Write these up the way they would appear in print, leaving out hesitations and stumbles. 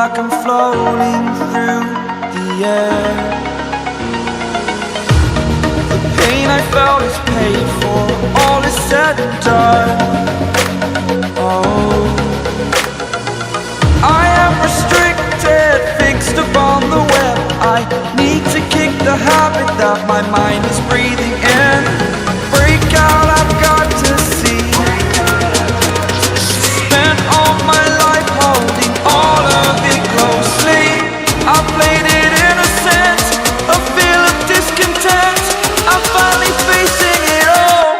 like I'm floating through the air. The pain I felt is paid for, all is said and done. Oh, I am restricted, fixed upon the web. I need to kick the habit that my mind is breathing in. Break out, I've got to see. Spent all my life holding all of it closely. I played it innocent, a feel of discontent. I'm finally facing it all,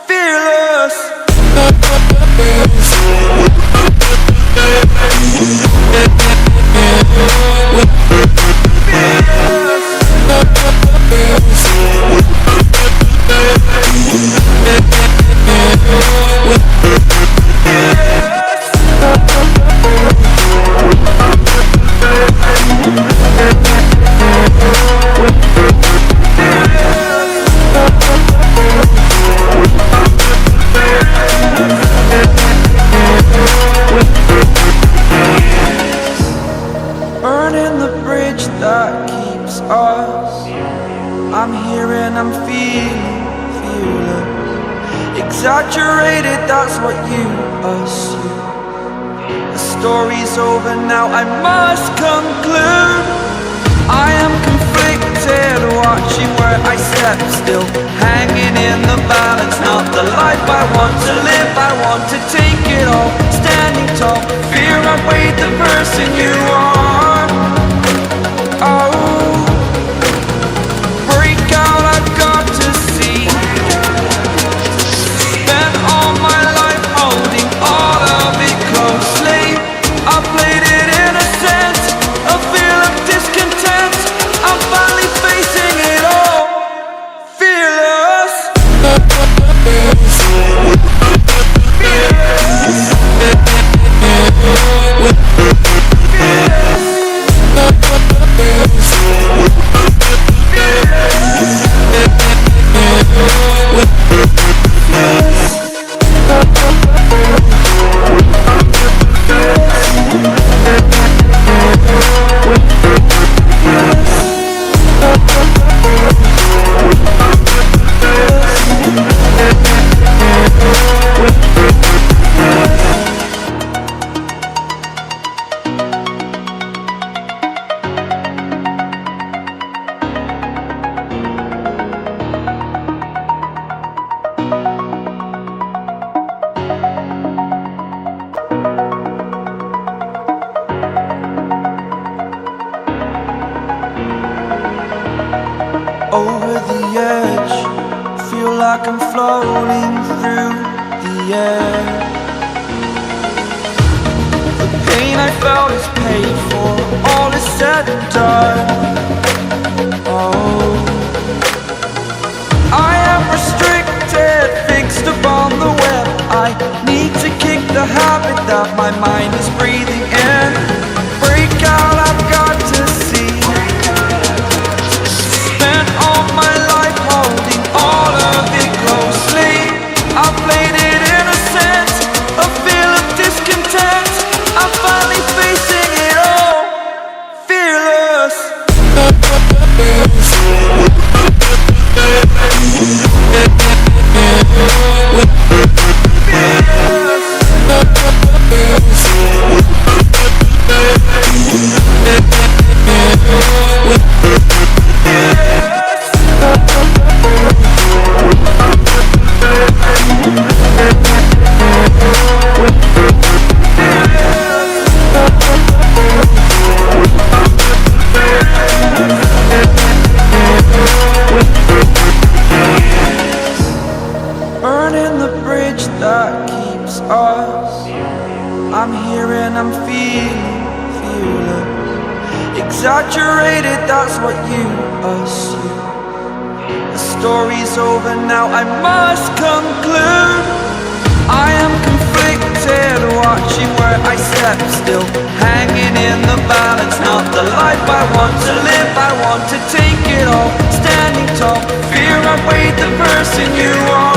fearless. Burning the bridge that keeps us. I'm here and I'm feeling fearless. Exaggerated, that's what you assume. The story's over now, I must conclude. I am conflicted, watching where I step still, hanging in the balance. Not the life I want to live, I want to take it all. Standing tall, fear I weighed the person you are. Oh, break out, I've got to see. Spent all my life holding all of it closely. I played it innocent, a feel of discontent. I'm finally facing it all, fearless. Over the edge, feel like I'm floating through the air. The pain I felt is paid for, all is said and done. Oh, I am restricted, fixed upon the web. I need to kick the habit that my mind is breathing in. Break out, I've got to see. Spent all my life holding all of it closely. I played it innocent, a feel of discontent. I'm finally facing it all, fearless. Burning the bridge that keeps us. I'm here and I'm feeling fearless. Exaggerated, that's what you assume. The story's over now, I must conclude. I am conflicted, watching where I step still, hanging in the balance. Not the life I want to live, I want to take it all. Standing tall, fear I weighed the person you are.